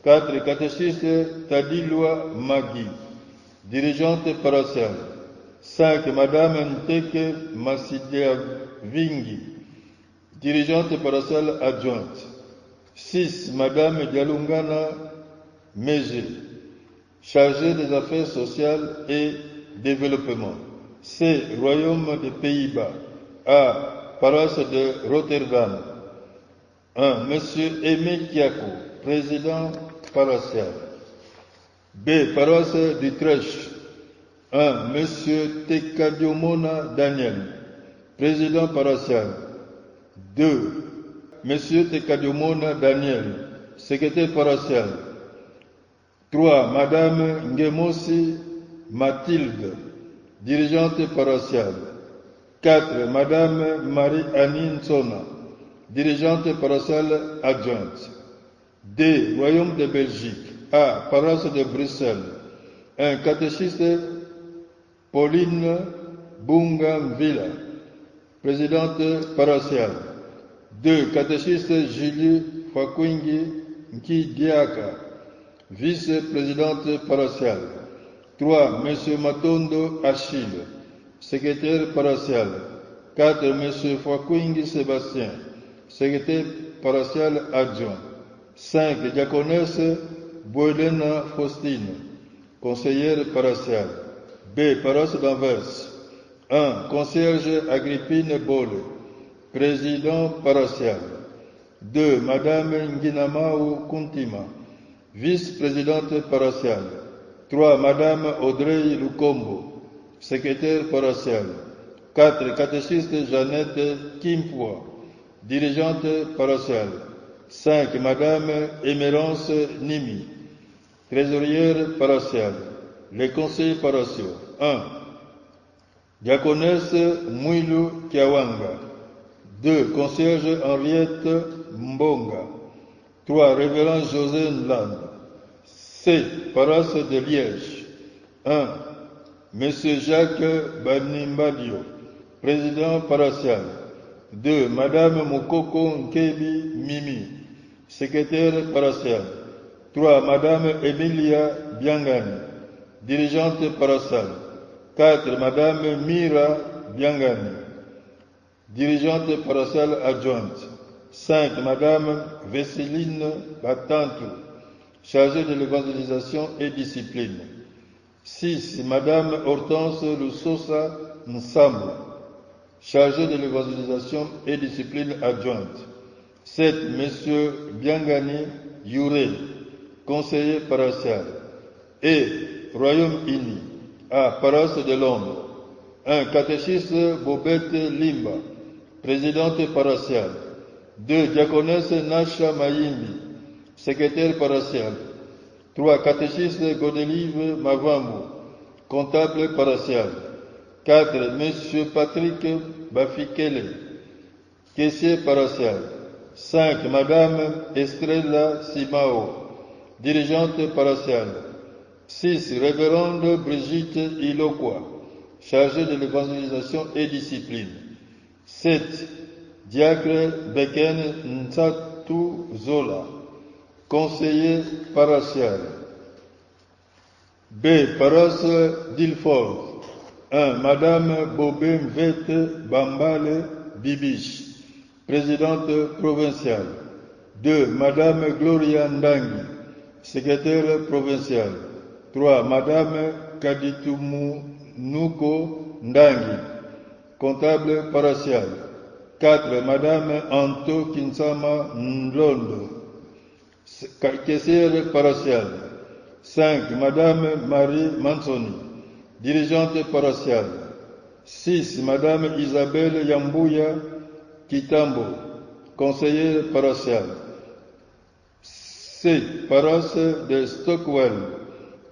4. Catéchiste Tadilwa Magi, dirigeante paroissiale. 5. Madame Nteke Masidia Vingi, dirigeante paroissiale adjointe. 6. Madame Dialungana Meje, chargée des affaires sociales et développement. C. Royaume des Pays-Bas. A. Paroisse de Rotterdam. 1. Monsieur Aimé Kiako, président paroissial. B. Paroisse d'Utrecht. 1. Monsieur Tekadiomona Daniel, président paroissial. 2. Monsieur Tekadiomona Daniel, secrétaire paroissial. 3. Madame Ngemosi Mathilde, dirigeante paroissiale. 4. Madame Marie-Annie Nsona, dirigeante paroissiale adjointe. D. Royaume de Belgique. A. Paroisse de Bruxelles. 1. Catéchiste Pauline Bungamvila, présidente paroissiale. 2. Catéchiste Julie Fakwingi Nkidiaka, vice-présidente paroissiale. 3. Monsieur Matondo Achille, secrétaire paroissial. 4. Monsieur Fakwingi Sébastien, secrétaire paroissial adjoint. 5. Diaconesse Boelena Faustine, conseillère paroissiale. B. Paroisse d'Anvers. 1. Concierge Agrippine Bole, président paroissial. 2. Madame Nginamau Kuntima, vice-présidente paroissiale. 3. Madame Audrey Lukombo, secrétaire paroissiale. 4. Catéchiste Jeannette Kimpoua, dirigeante paroissiale. 5. Madame Émérance Nimi, trésorière paroissiale. Les conseillers paroissiaux. 1. Diaconesse Mouilou Kiawanga. 2. Concierge Henriette Mbonga. 3. Révérend José Nland. C. Paroisse de Liège. 1. Monsieur Jacques Banimbadio, président paroissial. 2. Madame Mokoko Nkebi Mimi, secrétaire paroissial. 3. Madame Emilia Biangani, dirigeante paroissiale. 4. Madame Mira Biangani, dirigeante paroissiale adjointe. 5. Madame Vesseline Batantou, chargée de l'évangélisation et discipline. 6. Madame Hortense Lusosa Nsambo, chargée de l'évangélisation et discipline adjointe. 7. Monsieur Biangani Yuré, conseiller paroissial. Et Royaume-Uni. A. Paroisse de Londres. 1. Catéchiste Bobette Limba, présidente paroissiale. 2. Diaconesse Nasha Mayimbi, secrétaire paroissiale. 3. Catéchiste Godelive Mavambo, comptable paroissial. 4. Monsieur Patrick Bafikele, caissier paroissial. 5. Madame Estrella Simao, dirigeante paroissiale. 6. Révérende Brigitte Ilokwa, chargée de l'évangélisation et discipline. 7. Diacre Beken Ntsatu Zola, conseiller paroissial. B. Paroisse d'Ilford. 1. Madame Bobé Mvete Bambale Bibiche, présidente provinciale. 2. Madame Gloria Ndangi, secrétaire provinciale. 3. Madame Kaditumunuko Ndangi, comptable paroissiale. 4. Madame Anto Kinsama Nlondo, caissière paroissiale. 5. Madame Marie Mansoni, dirigeante paroissiale. 6. Madame Isabelle Yambouya Kitambo, conseillère paroissiale. C. Paroisse de Stockwell.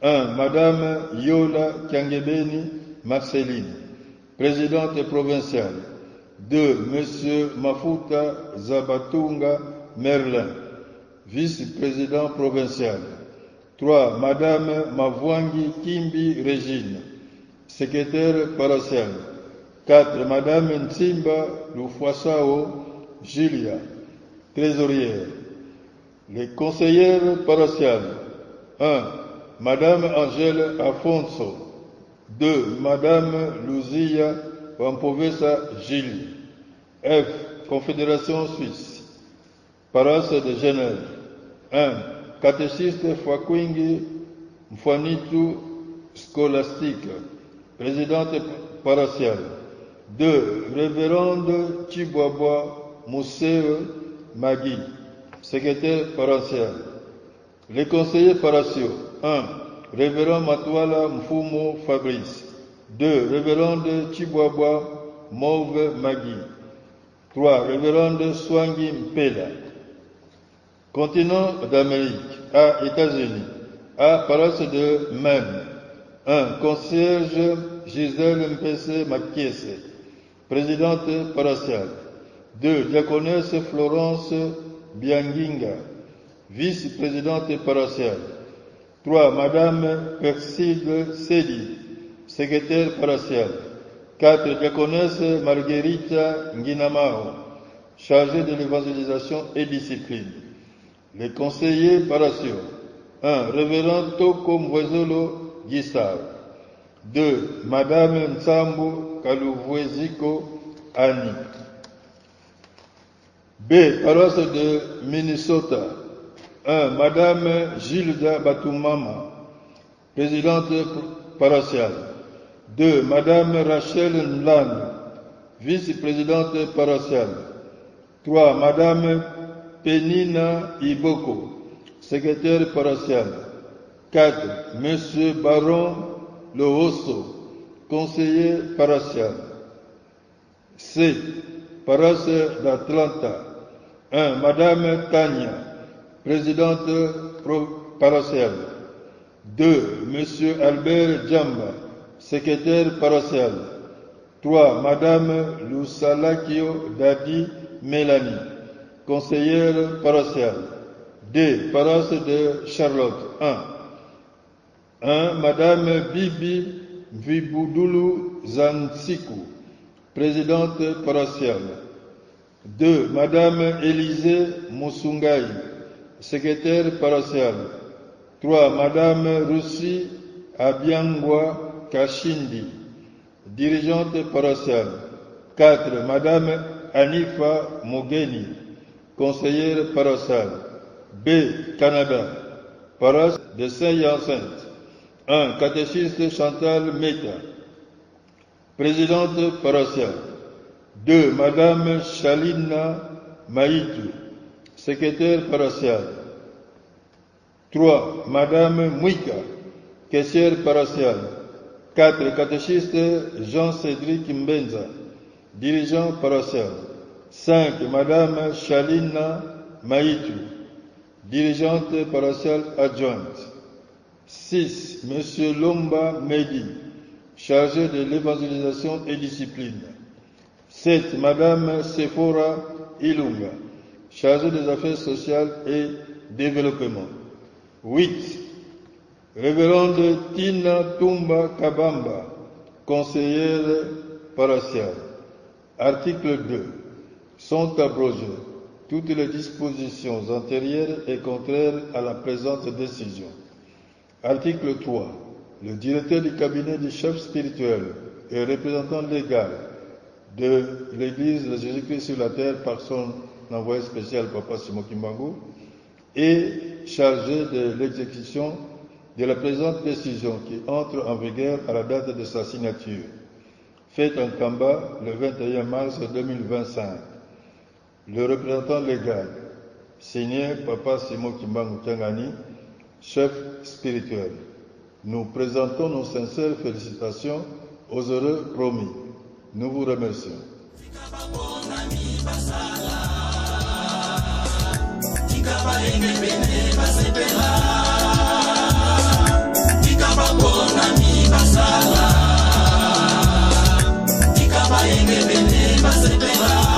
1. Madame Yola Kiangebeni Marceline, présidente provinciale. 2. Monsieur Mafuta Zabatunga Merlin, vice-président provincial. 3. Madame Mavwangi Kimbi Régine, secrétaire paroissiale. 4. Madame Ntimba Lufuasao Julia, trésorière. Les conseillères paroissiales. 1. Madame Angèle Afonso. 2. Madame Luzia Wampovesa Gilles. F. Confédération Suisse. Paroisse de Genève. 1. Catéchiste Fakwingi Mfanitu Scolastique, présidente paroissiale. 2. Révérende Chibwabwa Mousseo Magui, secrétaire paroissial. Les conseillers paroissiaux. 1. Révérend Matouala Mfumo Fabrice. 2. Révérende Chibwabwa Mauve Magui. 3. Révérende Swangi Mpela. Continent d'Amérique. A. États-Unis. A. Paroisse de Même. 1. Concierge Gisèle Mpese Makiese, présidente paroissiale. 2. Diaconesse Florence Bianginga, vice-présidente paroissiale. 3. Madame Perside Sedi, secrétaire paroissiale. 4. Diaconesse Marguerita Nginamao, chargée de l'évangélisation et discipline. Les conseillers paroissiaux. 1. Révérend Toko Mwezolo Gustave. 2. Madame Nsambu Kaluvweziko Annie. B. Paroisse de Minnesota. 1. Madame Gilda Batumama, présidente paroissiale. 2. Madame Rachel Nlan, vice-présidente paroissiale. 3. Madame Penina Iboko, secrétaire paroissiale. 4. Monsieur Baron Lohoso, conseiller paroissial. C. Paroisse d'Atlanta. 1. Madame Tania, présidente paroissiale. 2. Monsieur Albert Djamba, secrétaire paroissial. 3. Madame Lusalakio Dadi Mélanie, conseillère paroissiale. D. Paroisse de Charlotte. 1. Madame Bibi Viboudoulou Zansikou, présidente paroissiale. 2. Madame Élisée Moussungaï, secrétaire paroissiale. 3. Madame Russi Abiangwa Kashindi, dirigeante paroissiale. 4. Madame Anifa Mogeni, conseillère paroissiale. B. Canada. Paroisse de Saint-Hyacinthe. 1. Catéchiste Chantal Meta, présidente paroissiale. 2. Madame Chalina Maïtou, secrétaire paroissiale. 3. Madame Mouika, caissière paroissiale. 4. Catéchiste Jean-Cédric Mbenza, dirigeant paroissial. 5. Madame Chalina Maïtou, dirigeante paroissiale adjointe. 6. Monsieur Lomba Medi, chargé de l'évangélisation et discipline. 7. Madame Sephora Ilunga, chargée des affaires sociales et développement. 8. Révérende Tina Tumba Kabamba, conseillère paroissiale. Article 2. Sont abrogées toutes les dispositions antérieures et contraires à la présente décision. Article 3. Le directeur du cabinet du chef spirituel et représentant légal de l'Église de Jésus-Christ sur la terre par son envoyé spécial Papa Simon Kimbangu est chargé de l'exécution de la présente décision qui entre en vigueur à la date de sa signature, faite en Kamba le 21 mars 2025. Le représentant légal, signé Papa Simon Kimbangu Tiangani, chef spirituel. Nous présentons nos sincères félicitations aux heureux promis. Nous vous remercions. Basala